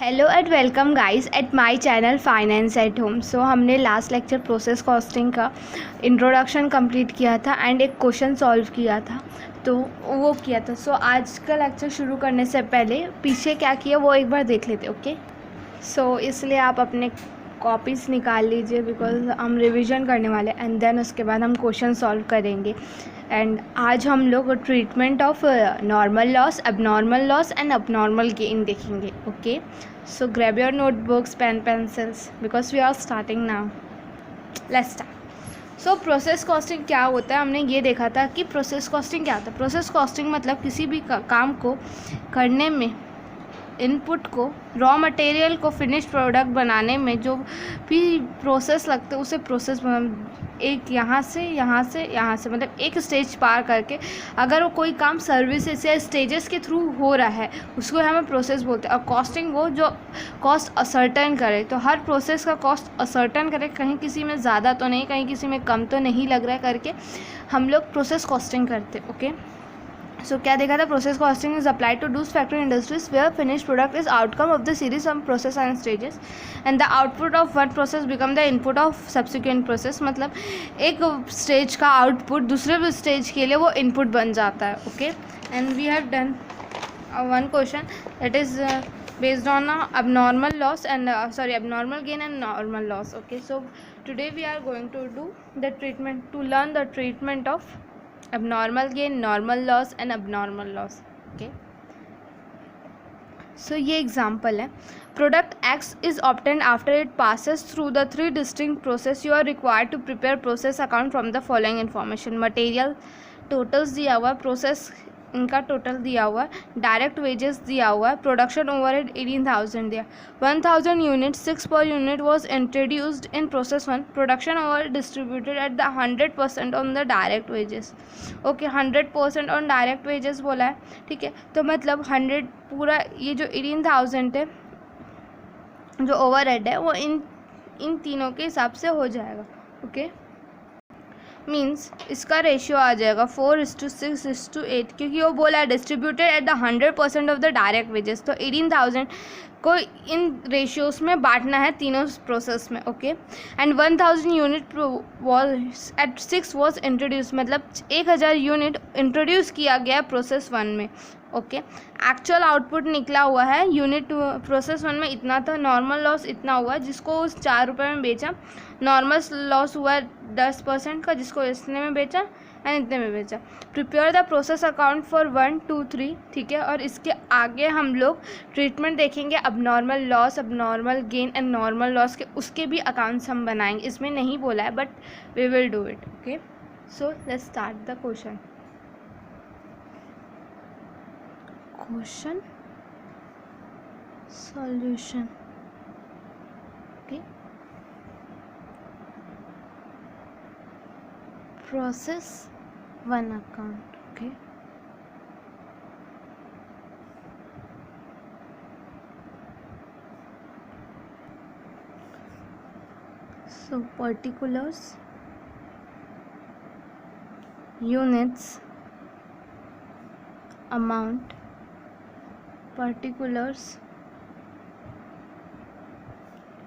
Hello and welcome guys at my channel finance at home. So हमने last lecture process costing का introduction complete किया था and एक question solve किया था, तो वो किया था। सो आज का लेक्चर शुरू करने से पहले पीछे क्या किया वो एक बार देख लेते। ओके, सो इसलिए आप अपने कॉपीज़ निकाल लीजिए बिकॉज हम रिवीजन करने वाले एंड देन उसके बाद हम क्वेश्चन सॉल्व करेंगे। एंड आज हम लोग treatment of normal loss, abnormal loss and abnormal gain देखेंगे। Okay, so grab your notebooks, pen, pencils because we are starting now. Let's start. So process costing क्या होता है, हमने ये देखा था कि प्रोसेस कॉस्टिंग क्या होता है। प्रोसेस कॉस्टिंग मतलब किसी भी काम को करने में इनपुट को, रॉ मटेरियल को फिनिश प्रोडक्ट बनाने में जो भी प्रोसेस लगते हैं उसे प्रोसेस, एक यहाँ से मतलब एक स्टेज पार करके अगर वो कोई काम सर्विसेज या स्टेजेस के थ्रू हो रहा है उसको हमें प्रोसेस बोलते हैं। और कॉस्टिंग वो जो कॉस्ट असर्टेन करे, तो हर प्रोसेस का कॉस्ट असर्टेन करे, कहीं किसी में ज़्यादा तो नहीं, कहीं किसी में कम तो नहीं लग रहा है करके हम लोग प्रोसेस कॉस्टिंग करते। ओके, सो क्या देखा था, process costing is applied to those factory industries where finish product is outcome of the series of process and stages and the output of one process become the input of subsequent process. मतलब एक stage का output दूसरे stage के लिए वो input बन जाता है। Okay, and we have done one question that is based on abnormal loss and abnormal gain and normal loss. Okay, so today we are going to do the treatment, to learn the treatment of abnormal gain, normal loss and abnormal loss. Okay, so ये example है, product X is obtained after it passes through the three distinct process. You are required to prepare process account from the following information. Material totals दिया हुआ, process इनका total दिया हुआ, direct wages दिया हुआ, production overhead 18,000 दिया, 1,000 unit 6 per unit was introduced in process 1, production over distributed at the 100% on the direct wages. Okay, 100% on direct wages बोला है, ठीक है, तो मतलब 100 पूरा ये जो 18,000 है जो ओवरहेड है वो इन तीनों के हिसाब से हो जाएगा। ओके, मीन्स इसका रेशियो आ जाएगा 4:6:8, क्योंकि वो बोला है distributed at the 100% of the direct wages, तो 18,000 को इन रेशियोज़ में बांटना है तीनों प्रोसेस में। Okay, and 1,000 unit was at 6 was introduce, मतलब 1,000 यूनिट इंट्रोड्यूस किया गया प्रोसेस 1 में। ओके, एक्चुअल आउटपुट निकला हुआ है यूनिट प्रोसेस 1 में इतना था, नॉर्मल लॉस इतना हुआ जिसको उस 4 रुपये में बेचा, नॉर्मल लॉस हुआ 10% का जिसको इतने में बेचा एंड इतने में बेचा। Prepare the process account for 1, 2, 3, ठीक है, और इसके आगे हम लोग ट्रीटमेंट देखेंगे abnormal loss, abnormal gain and normal loss के, उसके भी अकाउंट्स हम बनाएंगे। इसमें नहीं बोला है but we will do it. Okay, so let's start the question solution. Okay, process 1 account. Okay, so particulars, units, amount, particulars,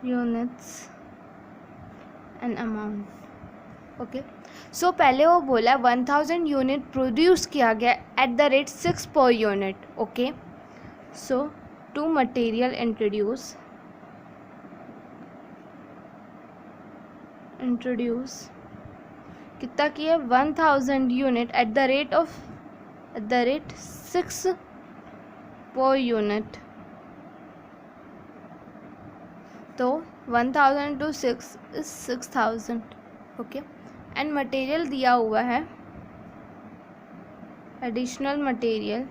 units and amount. Okay, so पहले वो बोला 1,000 यूनिट प्रोड्यूस किया गया at the rate 6 per unit. Okay, so to material introduce कितना किया, 1,000 unit at the rate 6 per unit, तो 1,000 to 6 is 6,000। Okay, and material दिया हुआ है, एडिशनल मटेरियल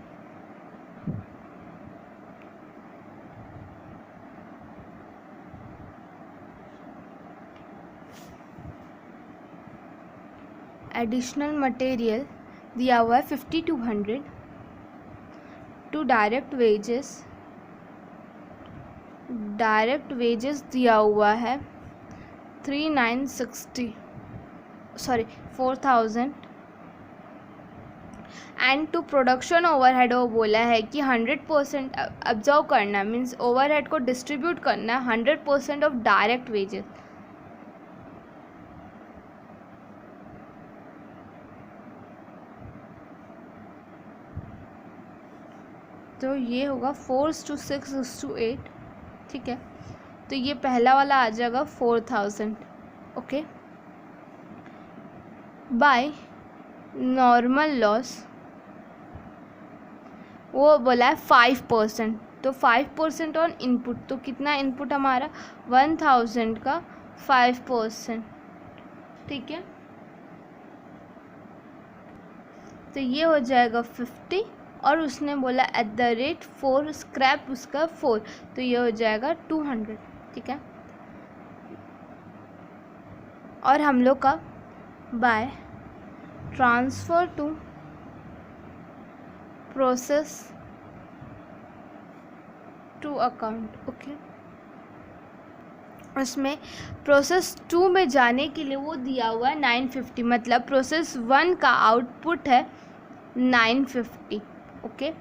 दिया हुआ है 5,200, टू डायरेक्ट वेजेस दिया हुआ है 4,000 एंड टू प्रोडक्शन ओवरहेड वो बोला है कि 100% ऑब्जर्व करना है, मीन्स ओवरहेड को डिस्ट्रीब्यूट करना है 100% ऑफ डायरेक्ट वेजेस। तो ये होगा 4:6:8, ठीक है। तो ये पहला वाला आ जाएगा 4000, ओके। बाय नॉर्मल लॉस वो बोला है 5%, तो 5% ऑन इनपुट, तो कितना इनपुट हमारा 1000 का 5%, ठीक है। तो ये हो जाएगा 50, और उसने बोला @4 स्क्रैप उसका 4, तो ये हो जाएगा 200, ठीक है। और हम लोग का by transfer to process two account, okay. उसमें प्रोसेस 2 में जाने के लिए वो दिया हुआ है 950, मतलब प्रोसेस 1 का आउटपुट है 950, ओके।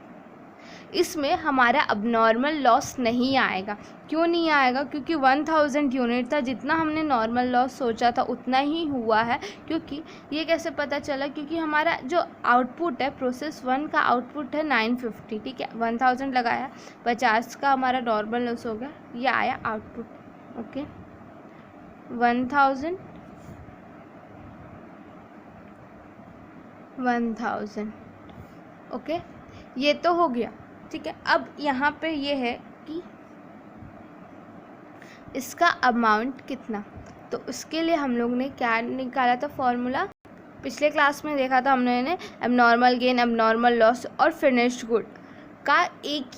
इसमें हमारा अबनॉर्मल लॉस नहीं आएगा। क्यों नहीं आएगा? क्योंकि 1000 यूनिट था, जितना हमने नॉर्मल लॉस सोचा था उतना ही हुआ है। क्योंकि ये कैसे पता चला? क्योंकि हमारा जो आउटपुट है प्रोसेस 1 का आउटपुट है 950, ठीक है। 1000 लगाया, 50 का हमारा नॉर्मल लॉस हो गया, ये आया आउटपुट, ओके। 1000 ओके, ये तो हो गया, ठीक है। अब यहाँ पे ये है कि इसका अमाउंट कितना, तो उसके लिए हम लोग ने क्या निकाला था फॉर्मूला, पिछले क्लास में देखा था हमने ने, एबनॉर्मल गेन, एबनॉर्मल लॉस और फिनिश्ड गुड का एक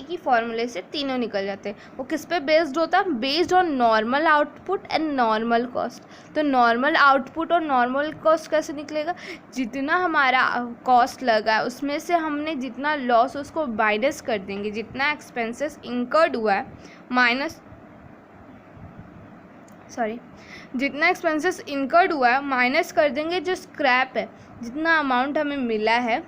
ही फॉर्मूले से तीनों निकल जाते हैं। वो किस पे बेस्ड होता है? Based on normal output and normal cost. तो नॉर्मल आउटपुट और नॉर्मल कॉस्ट कैसे निकलेगा? जितना हमारा कॉस्ट लगा है उसमें से हमने जितना लॉस उसको माइनस कर देंगे, जितना एक्सपेंसेस इंकर्ड हुआ है जितना एक्सपेंसेस इंकर्ड हुआ है माइनस कर देंगे जो स्क्रैप है, जितना अमाउंट हमें मिला है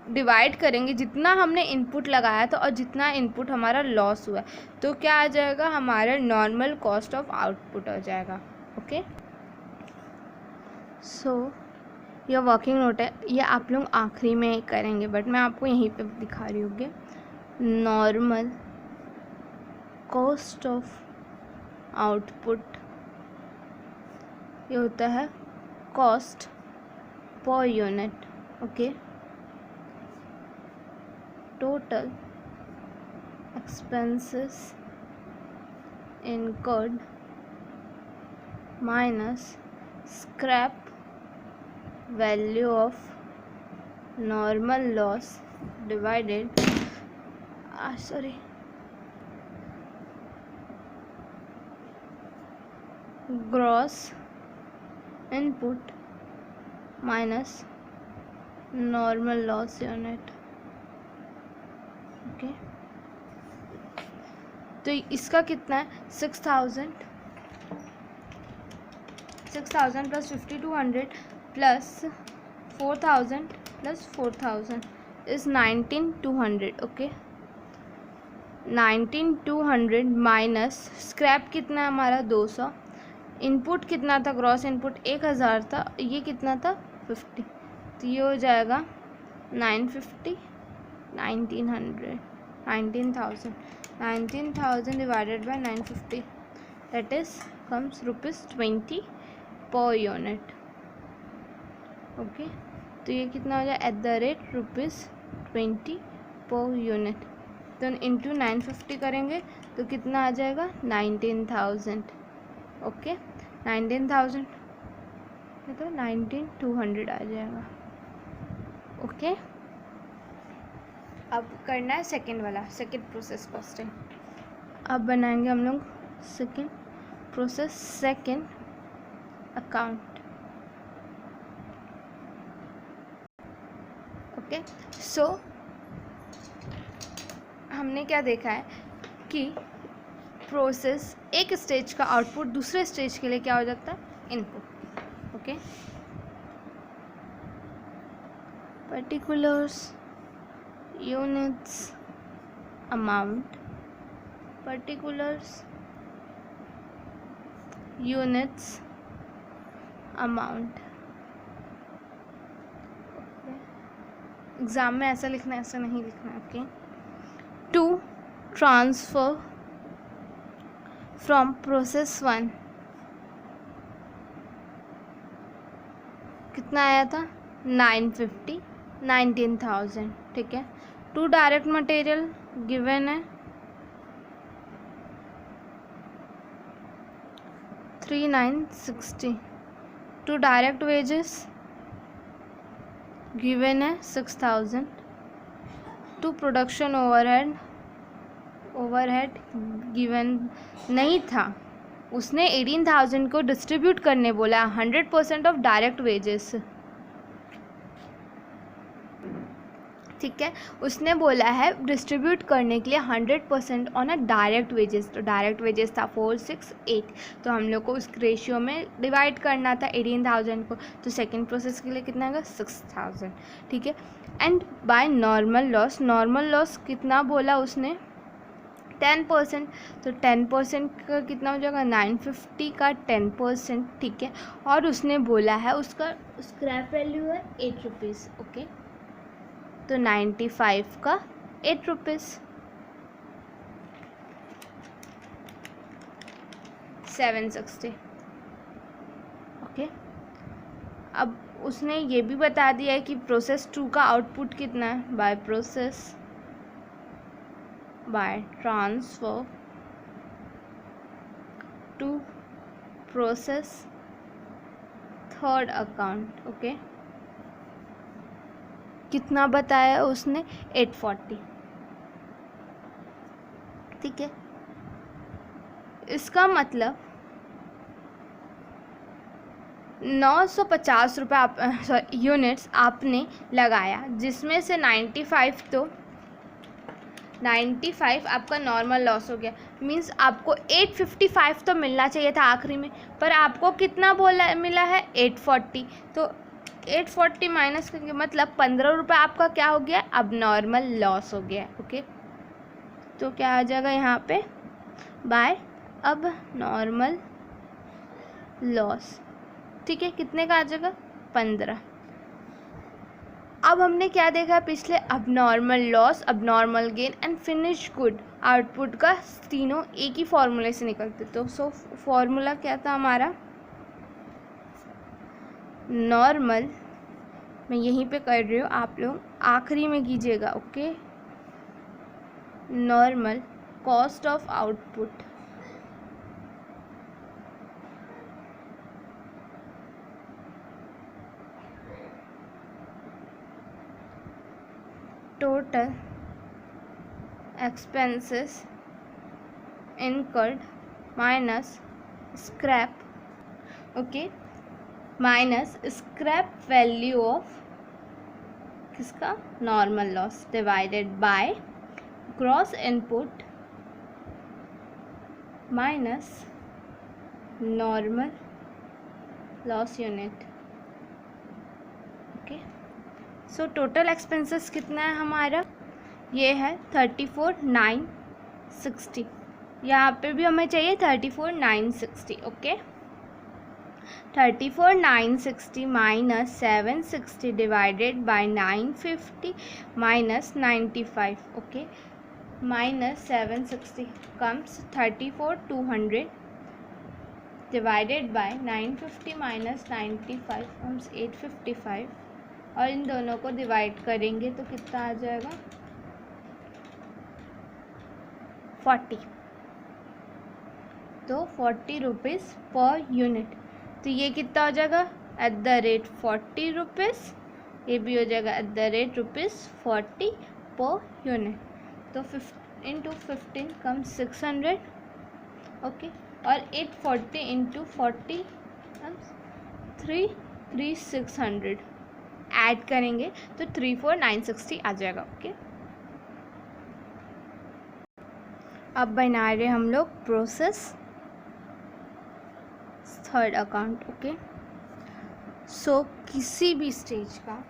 डिवाइड करेंगे जितना हमने इनपुट लगाया था और जितना इनपुट हमारा लॉस हुआ, तो क्या आ जाएगा? हमारा नॉर्मल कॉस्ट ऑफ आउटपुट हो जाएगा, ओके। सो यह वर्किंग नोट है, ये आप लोग आखिरी में करेंगे, बट मैं आपको यहीं पे दिखा रही हूँ। नॉर्मल कॉस्ट ऑफ आउटपुट ये होता है cost per unit, okay. Total expenses incurred minus scrap value of normal loss divided gross input minus normal loss unit, okay. तो इसका कितना है? 6000 plus 5200 plus 4000 plus 4000 is 19200, okay. 19200 minus scrap कितना है हमारा 200, इनपुट कितना था? ग्रॉस इनपुट 1000 था, ये कितना था? 50, तो ये हो जाएगा 950 19,000 divided by 950, that is comes ₹20 per unit, okay. तो ये कितना हो जाए? ₹20 per unit, तो इंटू 950 करेंगे तो कितना आ जाएगा? 19,000, ओके। 19,000 तो 19,200 आ जाएगा, ओके। अब करना है सेकंड वाला, सेकंड प्रोसेस कॉस्टिंग। अब बनाएंगे हम लोग second process, second account, okay. So हमने क्या देखा है कि प्रोसेस एक स्टेज का आउटपुट दूसरे स्टेज के लिए क्या हो जाता है? Input, okay. particulars, units, amount, particulars, units, amount. Exam में ऐसा लिखना है, ऐसा नहीं लिखना है. Okay. To transfer from process 1 कितना आया था 950, 19,000. ठीक है. टू डायरेक्ट मटेरियल गिवन है 3,960. टू डायरेक्ट वेजेस गिवन है 6,000. टू प्रोडक्शन ओवरहेड गिवन नहीं था, उसने 18,000 को डिस्ट्रीब्यूट करने बोला. 100% ऑफ डायरेक्ट वेजेस. ठीक है. उसने बोला है डिस्ट्रीब्यूट करने के लिए 100% ऑन अ डायरेक्ट वेजेस. तो डायरेक्ट वेजेस था 468. तो हम लोग को उस रेशियो में डिवाइड करना था 18,000 को. तो सेकेंड प्रोसेस के लिए कितना होगा 6,000. ठीक है. एंड बाय नॉर्मल लॉस कितना बोला उसने 10%. तो 10% का कितना हो जाएगा 950 का 10%. ठीक है. और उसने बोला है उसका स्क्रैप वैल्यू है 8 रुपीज़. ओके. तो 95 का 8 रुपीज़. 760. ओके. अब उसने ये भी बता दिया है कि प्रोसेस 2 का आउटपुट कितना है by transfer to process 3rd account. Okay. कितना बताया उसने 840. ठीक है. इसका मतलब 950 रुपये यूनिट्स आपने लगाया, जिसमें से 95 आपका नॉर्मल लॉस हो गया. मींस आपको 855 तो मिलना चाहिए था आखिरी में, पर आपको कितना मिला है 840. तो 840 माइनस करके मतलब 15 रुपये आपका क्या हो गया अब नॉर्मल लॉस हो गया. ओके. तो क्या आ जाएगा यहाँ पे बाय अब नॉर्मल लॉस. ठीक है. कितने का आ जाएगा 15. अब हमने क्या देखा पिछले अब नॉर्मल लॉस, अब normal gain and finish good output का तीनों एक ही फॉर्मूले से निकलते. तो फॉर्मूला क्या था हमारा नॉर्मल. मैं यहीं पे कर रही हूँ, आप लोग आखिरी में कीजिएगा. Okay. Normal cost of output total expenses incurred minus scrap. Okay. Minus scrap value of किसका normal loss divided by gross input minus normal loss unit. Okay. So total expenses कितना है हमारा ये है 34,960. यहाँ पे भी हमें चाहिए 34,960. Okay. 34,960 minus 760 divided by 950 minus 95. Okay. Minus 760 comes 34,200 divided by 950 minus 95 comes 855. और इन दोनों को डिवाइड करेंगे तो कितना आ जाएगा 40. तो 40 रुपीज़ पर यूनिट. तो ये कितना हो जाएगा @40 रुपीज़. ये भी हो जाएगा @40 पर यूनिट. तो 15 कम 600. ओके. और 840 इंटू 40 3,600 ऐड करेंगे तो 34,960 आ जाएगा. ओके. अब बना रहे हम लोग प्रोसेस 3rd अकाउंट. ओके. सो किसी भी स्टेज का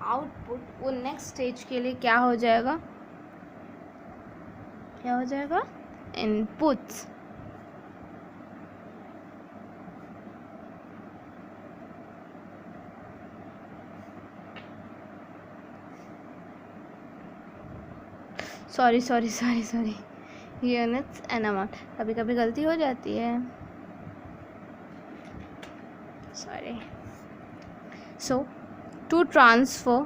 आउटपुट वो नेक्स्ट स्टेज के लिए क्या हो जाएगा, क्या हो जाएगा, inputs. Sorry units and amount, कभी कभी गलती हो जाती है, sorry. So to transfer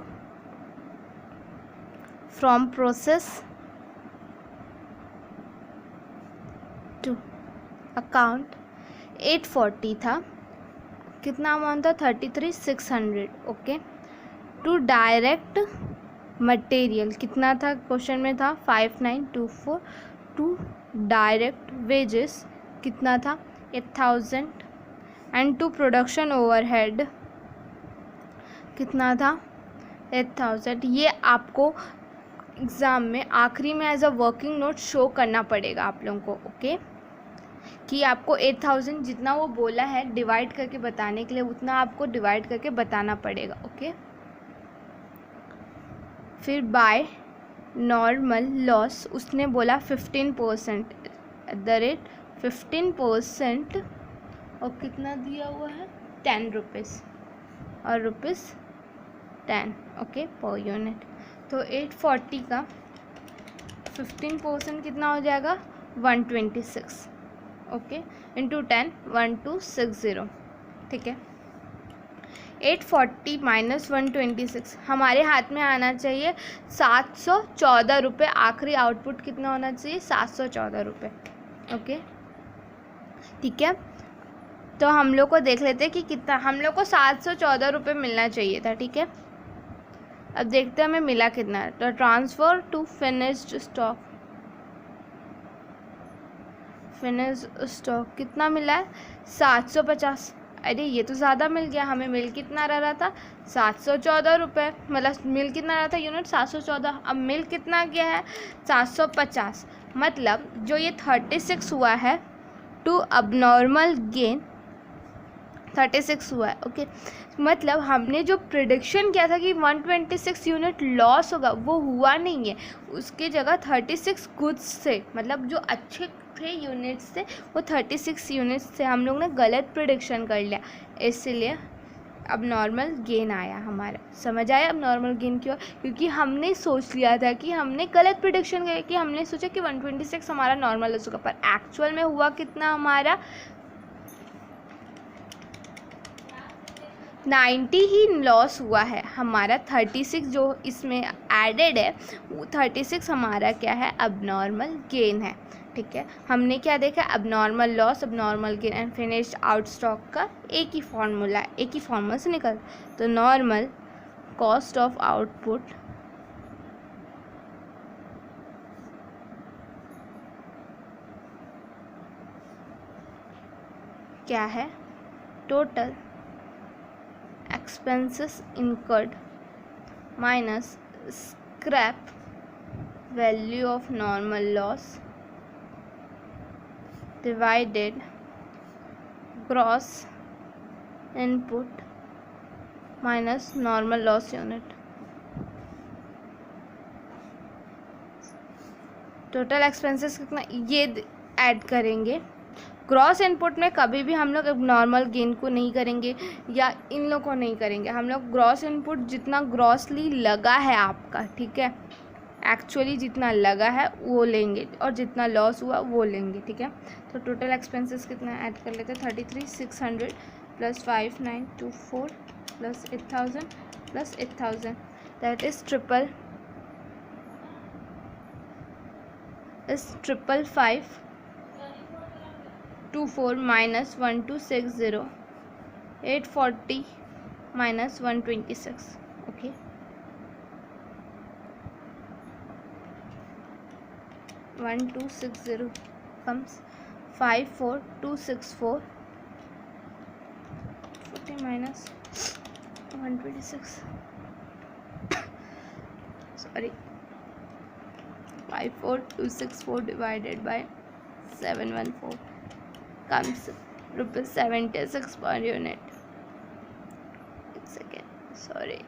from process two account 840 था, कितना अमाउंट था, 33,600, ओके। टू डायरेक्ट मटेरियल कितना था, क्वेश्चन में था 5924। टू डायरेक्ट वेजेस कितना था, 8,000। एंड टू प्रोडक्शन ओवरहेड कितना था, 8,000। ये आपको एग्ज़ाम में आखिरी में as a working note show करना पड़ेगा आप लोगों को, ओके। कि आपको 8,000 जितना वो बोला है डिवाइड करके बताने के लिए, उतना आपको डिवाइड करके बताना पड़ेगा, ओके। फिर बाय नॉर्मल लॉस उसने बोला 15%, एट द रेट 15%, और कितना दिया हुआ है, 10 रुपीज़ और ₹10, ओके, पर यूनिट। तो 840 का 15% कितना हो जाएगा, 126, ओके, इंटू 10, 1260, ठीक है। 840 माइनस 126 हमारे हाथ में आना चाहिए 714 रुपये। आखिरी आउटपुट कितना होना चाहिए, 714 रुपये, ओके, ठीक है। तो हम लोग को देख लेते हैं कि कितना, हम लोग को 714 रुपये मिलना चाहिए था, ठीक है। अब देखते हैं हमें मिला कितना है। तो ट्रांसफ़र टू फिनिश्ड स्टॉक, कितना मिला है, 750। अरे ये तो ज़्यादा मिल गया, हमें मिल कितना रहा था, 714 रुपये, मतलब मिल कितना रहा था यूनिट, 714। अब मिल कितना गया है, 750। मतलब जो ये 36 हुआ है टू अबनॉर्मल गेन 36 हुआ है, ओके। मतलब हमने जो प्रिडिक्शन किया था कि 126 यूनिट लॉस होगा, वो हुआ नहीं है। उसकी जगह 36 गुड्स से, मतलब जो अच्छे थे यूनिट्स से, वो 36 यूनिट्स से हम लोग ने गलत प्रिडिक्शन कर लिया, इसलिए अब नॉर्मल गेन आया हमारा। समझ आया अब नॉर्मल गेन क्यों, क्योंकि हमने सोच लिया था कि हमने गलत प्रिडिक्शन किया, कि हमने सोचा कि 126 हमारा नॉर्मल लॉस होगा, पर एक्चुअल में हुआ कितना, हमारा 90 ही लॉस हुआ है हमारा। 36 जो इसमें एडेड है, वो 36 हमारा क्या है, अबनॉर्मल गेन है, ठीक है। हमने क्या देखा, abnormal loss, abnormal gain and finished out stock का एक ही फॉर्मूला, एक ही फॉर्मूला से निकल। तो नॉर्मल कॉस्ट ऑफ आउटपुट क्या है, total expenses incurred minus scrap value of normal loss divided gross input minus normal loss unit। Total expenses कितना, ये ऐड करेंगे। ग्रॉस इनपुट में कभी भी हम लोग नॉर्मल गेन को नहीं करेंगे या इन लोग को नहीं करेंगे, हम लोग ग्रॉस इनपुट जितना ग्रॉसली लगा है आपका, ठीक है, एक्चुअली जितना लगा है वो लेंगे, और जितना लॉस हुआ वो लेंगे, ठीक है। तो टोटल एक्सपेंसेस कितना ऐड कर लेते हैं, 33,600 plus 5,924 plus 8,000 plus 8,000, that is 55524 minus 1260, 840 minus 126, okay। One two six zero comes 54264, 40 minus 126, sorry, 54264 divided by 714 comes ₹76 per unit. 1 second, sorry,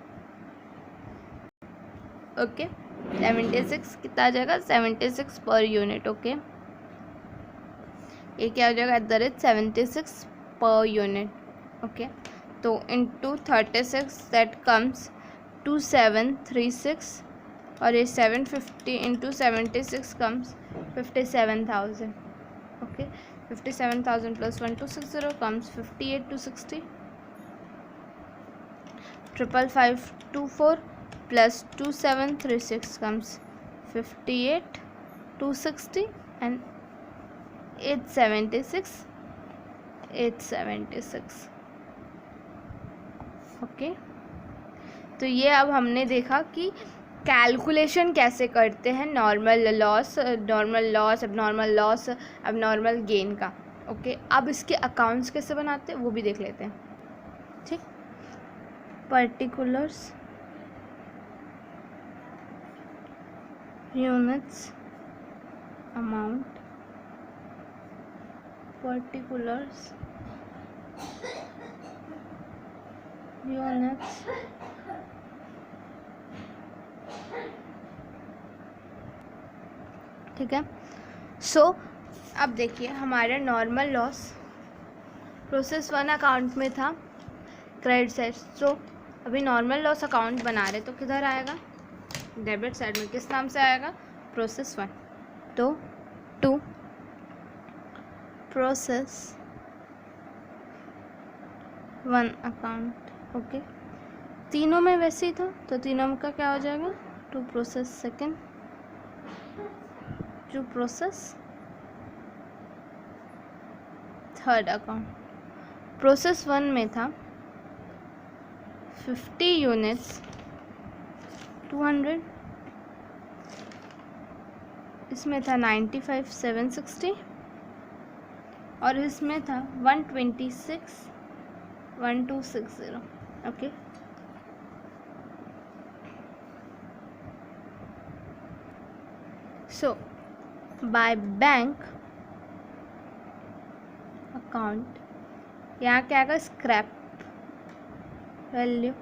okay 76 कितना आ जाएगा 76 पर यूनिट। ओके ये क्या हो जाएगा एट द रेट 76 पर यूनिट। ओके तो इंटू 36 दैट कम्स 2736 और ये 750 into 76 comes 57,000। Okay 57,000 plus 1260 comes 58,260 55,524 plus 2736 comes 58,260 and 876। Okay तो ये अब हमने देखा कि कैलकुलेशन कैसे करते हैं नॉर्मल लॉस, अब नॉर्मल गेन का। ओके अब इसके अकाउंट्स कैसे बनाते हैं वो भी देख लेते हैं। ठीक particulars units amount particulars units ठीक है। सो अब देखिए हमारा नॉर्मल लॉस प्रोसेस 1 अकाउंट में था क्रेडिट साइड। सो अभी नॉर्मल लॉस अकाउंट बना रहे तो किधर आएगा डेबिट साइड में, किस नाम से आएगा प्रोसेस 1। तो टू प्रोसेस 1 अकाउंट। ओके तीनों में वैसे ही था तो तीनों का क्या हो जाएगा to process second to process third account. Process 1 में था 50 यूनिट्स 200, इसमें था 95,760 और इसमें था 126,1260। Okay so by bank account यहाँ क्या आएगा स्क्रैप वैल्यू।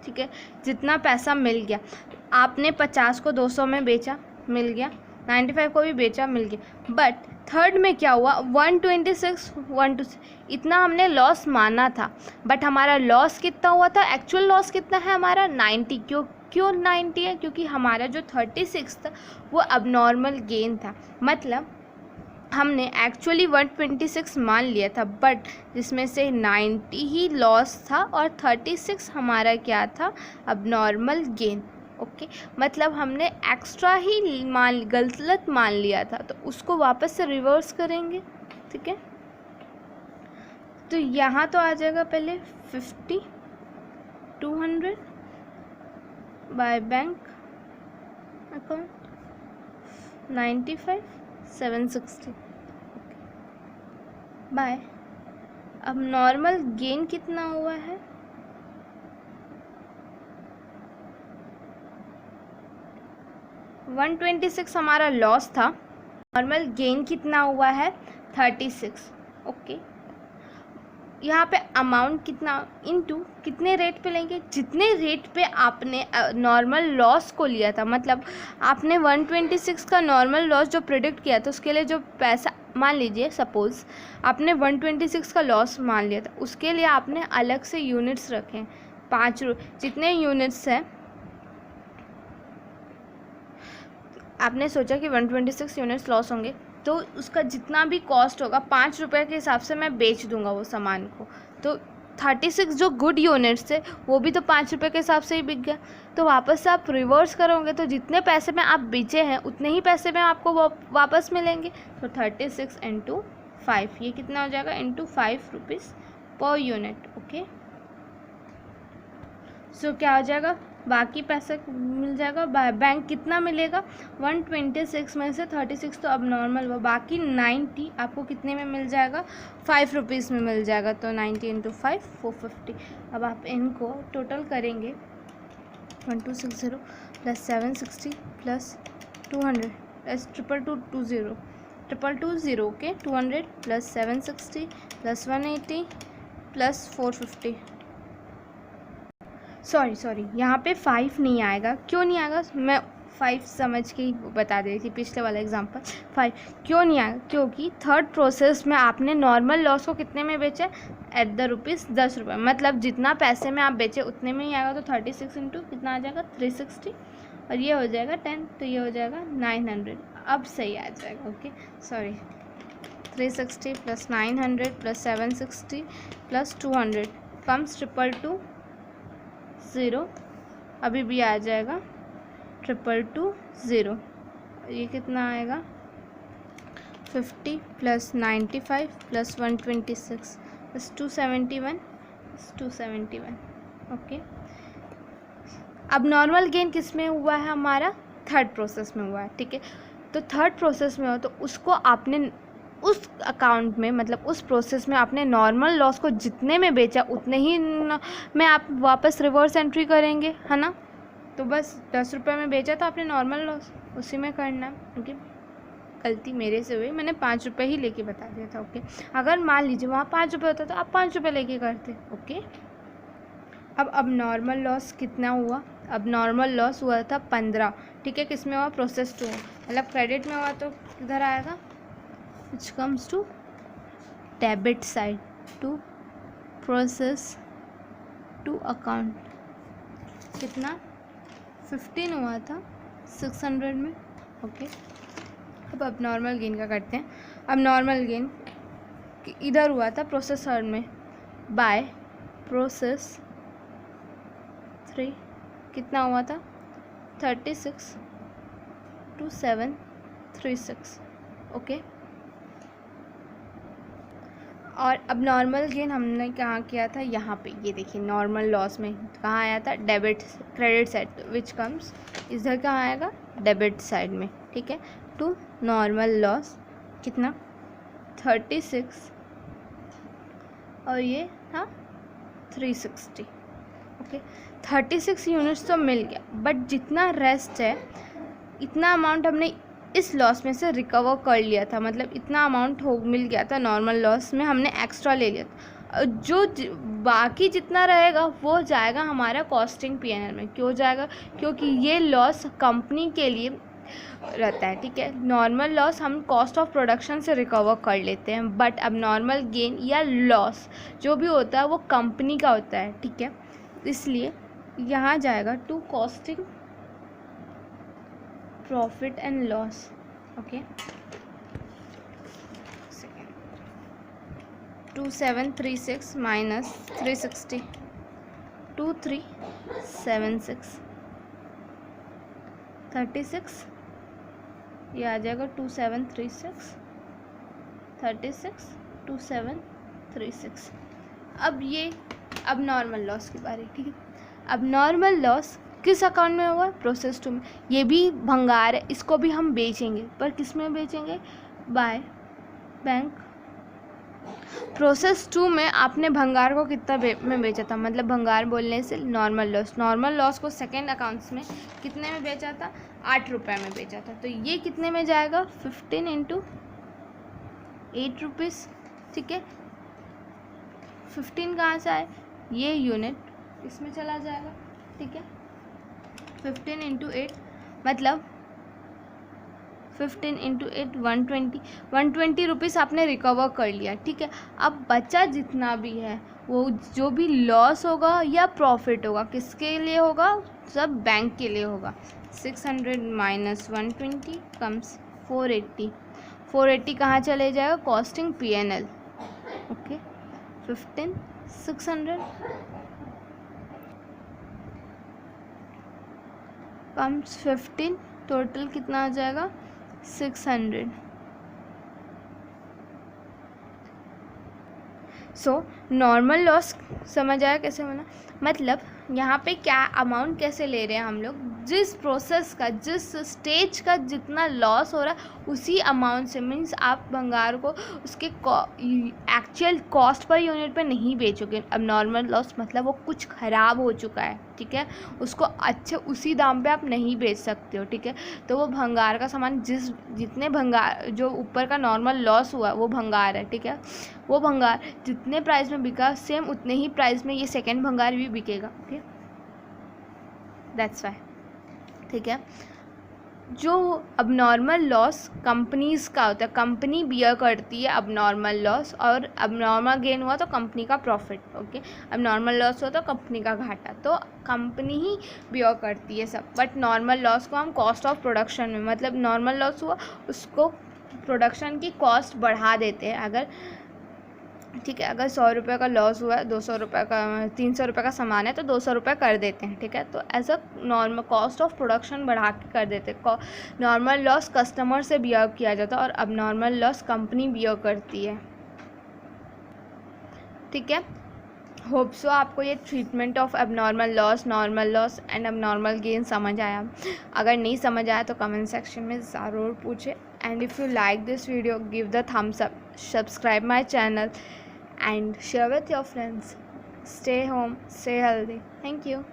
ठीक है जितना पैसा मिल गया, आपने 50 को 200 में बेचा मिल गया, 95 को भी बेचा मिल गया, बट थर्ड में क्या हुआ 126 इतना हमने लॉस माना था, बट हमारा लॉस कितना हुआ था, एक्चुअल लॉस कितना है हमारा 90। क्यों 90 है क्योंकि हमारा जो 36 था वो अबनॉर्मल गेन था, मतलब हमने एक्चुअली 126 मान लिया था बट जिसमें से 90 ही लॉस था और 36 हमारा क्या था अबनॉर्मल गेन। ओके मतलब हमने एक्स्ट्रा ही गलत मान लिया था तो उसको वापस से रिवर्स करेंगे। ठीक है तो यहाँ तो आ जाएगा पहले 50 200 बाय बैंक अकाउंट 95,760 बाय अब नॉर्मल गेन कितना हुआ है 126 हमारा लॉस था, नॉर्मल गेन कितना हुआ है 36। ओके यहाँ पे अमाउंट कितना इनटू कितने रेट पे लेंगे, जितने रेट पे आपने नॉर्मल लॉस को लिया था, मतलब आपने 126 का नॉर्मल लॉस जो प्रिडिक्ट किया था उसके लिए जो पैसा मान लीजिए सपोज़ आपने 126 का लॉस मान लिया था, उसके लिए आपने अलग से यूनिट्स रखे 5 जितने यूनिट्स हैं आपने सोचा कि 126 यूनिट्स लॉस होंगे तो उसका जितना भी कॉस्ट होगा 5 रुपये के हिसाब से मैं बेच दूंगा वो सामान को, तो 36 जो गुड यूनिट्स थे वो भी तो 5 रुपये के हिसाब से ही बिक गया। तो वापस से आप रिवर्स करोगे तो जितने पैसे में आप बेचे हैं उतने ही पैसे में आपको वापस मिलेंगे। तो 36 इंटू 5 ये कितना हो जाएगा इंटू 5 रुपीज़ पर यूनिट। ओके सो क्या हो जाएगा बाकी पैसा मिल जाएगा बैंक कितना मिलेगा 126 में से 36 तो अब नॉर्मल हुआ, बाकी 90 आपको कितने में मिल जाएगा 5 रुपीज़ में मिल जाएगा। तो 90 इंटू 5 450। अब आप इनको टोटल करेंगे 1260 plus 760 plus 200 plus 2220 okay 200 plus 760 plus 180 plus 450 sorry यहाँ पे 5 नहीं आएगा। क्यों नहीं आएगा, मैं 5 समझ के ही बता दे रही थी पिछले वाला एग्जांपल। 5 क्यों नहीं आएगा, क्योंकि थर्ड प्रोसेस में आपने नॉर्मल लॉस को कितने में बेचा, एट द ₹10, मतलब जितना पैसे में आप बेचे उतने में ही आएगा। तो 36 इंटू कितना आ जाएगा 360, और ये हो जाएगा 10, तो ये हो जाएगा 900। अब सही आ जाएगा। ओके सॉरी, 360 + 900 + 760 + 200 कम्स 222 अभी भी आ जाएगा 222 ये कितना आएगा 50 + 95 + 126 + 271 ओके। अब नॉर्मल गेन किस में हुआ है, हमारा थर्ड प्रोसेस में हुआ है, ठीक है। तो थर्ड प्रोसेस में हो तो उसको आपने उस अकाउंट में, मतलब उस प्रोसेस में आपने नॉर्मल लॉस को जितने में बेचा उतने ही में आप वापस रिवर्स एंट्री करेंगे, है ना। तो बस 10 रुपये में बेचा तो आपने नॉर्मल लॉस उसी में करना है। ओके, गलती मेरे से हुई, मैंने 5 रुपये ही लेके बता दिया था। ओके, अगर मान लीजिए वहाँ 5 रुपये होता तो आप 5 रुपये लेके करते। ओके, अब नॉर्मल लॉस कितना हुआ, अब नॉर्मल लॉस हुआ था 15, ठीक है। किस में हुआ, प्रोसेस 2, मतलब क्रेडिट में हुआ, तो किधर आएगा, which comes to debit side to process 2 account. कितना 15 हुआ था 600 में। ओके, अब नॉर्मल गेन का करते हैं। अब नॉर्मल गेन इधर हुआ था प्रोसेस थर्ड में बाय प्रोसेस 3, कितना हुआ था 362736। ओके, और अब नॉर्मल गेन हमने कहाँ किया था, यहाँ पे, ये देखिए नॉर्मल लॉस में कहाँ आया था, debit credit side, which comes इधर कहाँ आएगा, डेबिट साइड में, ठीक है। टू नॉर्मल लॉस कितना 36 और ये था 360। ओके, 36 यूनिट्स तो मिल गया, बट जितना रेस्ट है इतना अमाउंट हमने इस लॉस में से रिकवर कर लिया था, मतलब इतना अमाउंट मिल गया था नॉर्मल लॉस में, हमने एक्स्ट्रा ले लिया था। जो बाकी जितना रहेगा वो जाएगा हमारा कॉस्टिंग पीएनएल में। क्यों जाएगा, क्योंकि ये लॉस कंपनी के लिए रहता है, ठीक है। नॉर्मल लॉस हम कॉस्ट ऑफ प्रोडक्शन से रिकवर कर लेते हैं, बट अब नॉर्मल गेन या लॉस जो भी होता है वो कंपनी का होता है, ठीक है। इसलिए यहाँ जाएगा to costing profit and loss. Okay, 2736 minus 360 2376 36, ये आ जाएगा 2736 36 2736। अब नॉर्मल लॉस की बारी, ठीक है। अब नॉर्मल लॉस किस अकाउंट में होगा, प्रोसेस 2 में। ये भी भंगार है, इसको भी हम बेचेंगे, पर किस में बेचेंगे, बाय बैंक। प्रोसेस 2 में आपने भंगार को कितना में बेचा था, मतलब भंगार बोलने से नॉर्मल लॉस को सेकेंड अकाउंट्स में कितने में बेचा था, 8 रुपये में बेचा था। तो ये कितने में जाएगा, 15 इंटू 8 रुपीज़, ठीक है। 15 कहाँ से आए, ये यूनिट इसमें चला जाएगा, ठीक है। 15 इंटू 8 मतलब 15 इंटू 8 120 रुपीज़ आपने रिकवर कर लिया, ठीक है। अब बचा जितना भी है वो जो भी लॉस होगा या प्रॉफिट होगा किसके लिए होगा, सब बैंक के लिए होगा। 600 माइनस 120 कम्स 480 कहाँ चले जाएगा, costing PNL. Okay, 15 600 comes 15, total कितना आ जाएगा 600। सो नॉर्मल लॉस समझ आया कैसे बना, मतलब यहाँ पे क्या अमाउंट कैसे ले रहे हैं हम लोग, जिस प्रोसेस का जिस स्टेज का जितना लॉस हो रहा है उसी अमाउंट से, मीन्स आप भंगार को उसके एक्चुअल कॉस्ट पर यूनिट पे नहीं बेचोगे। अब नॉर्मल लॉस मतलब वो कुछ ख़राब हो चुका है, ठीक है, उसको अच्छे उसी दाम पे आप नहीं बेच सकते हो, ठीक है। तो वो भंगार का सामान जितने भंगार जो ऊपर का नॉर्मल लॉस हुआ वो भंगार है, ठीक है। वो भंगार जितने प्राइस में बिका सेम उतने ही प्राइस में ये सेकेंड भंगार भी बिकेगा, ओके। दैट्स वाई, ठीक है। जो अबनॉर्मल लॉस कंपनीज़ का होता है, कंपनी बियर करती है अबनॉर्मल लॉस, और अबनॉर्मल गेन हुआ तो कंपनी का प्रॉफिट, ओके। अबनॉर्मल लॉस हुआ तो कंपनी का घाटा, तो कंपनी ही बियर करती है सब। बट नॉर्मल लॉस को हम कॉस्ट ऑफ प्रोडक्शन में, मतलब नॉर्मल लॉस हुआ उसको प्रोडक्शन की कॉस्ट बढ़ा देते हैं। अगर ठीक है, अगर 100 रुपये का लॉस हुआ है, 200 रुपये का, 300 रुपये का सामान है तो 200 रुपये कर देते हैं, ठीक है। तो as a normal cost of production बढ़ा के कर देते हैं। नॉर्मल लॉस कस्टमर से बियर किया जाता है और अब नॉर्मल लॉस कंपनी बियर करती है, ठीक है। होप सो आपको ये treatment of abnormal loss, normal loss and abnormal gain समझ आया। अगर नहीं समझ आया तो कमेंट सेक्शन में ज़रूर पूछे। And if you like this video, give the thumbs up, subscribe my channel and share with your friends. Stay home, stay healthy. Thank you.